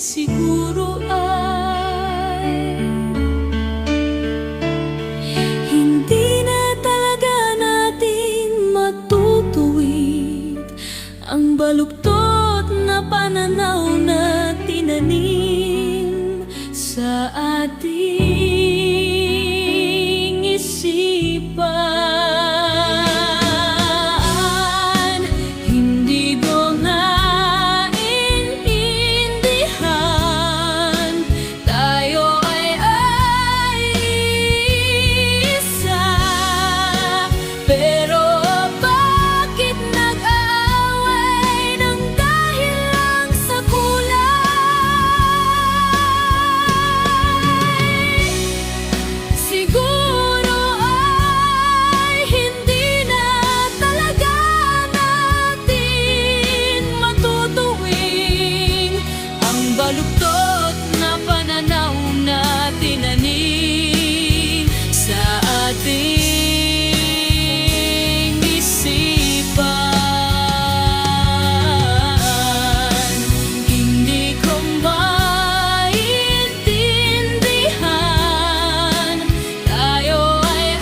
siguro ay hindi na talaga natin matutuwid ang baluktot na pananaw na tinanim sa ating isipan. Hindi ko naiintindihan, tayo ay isa, pero bakit nag-aaway ng dahil lang sa kulay? Siguro ay hindi na talaga natin matutuwing ang baluktot na pananaw na tinanim sa ating isipan. Hindi ko maintindihan, tayo ay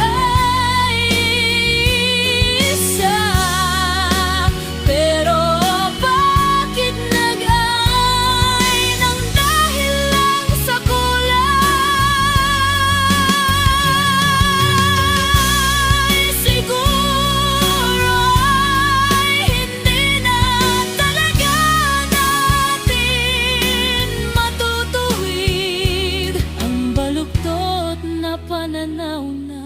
isa, pero bakit nag-aaway ng dahil lang sa kulay? Siguro ay hindi na talaga natin matutuwid ang baluktot na pananaw na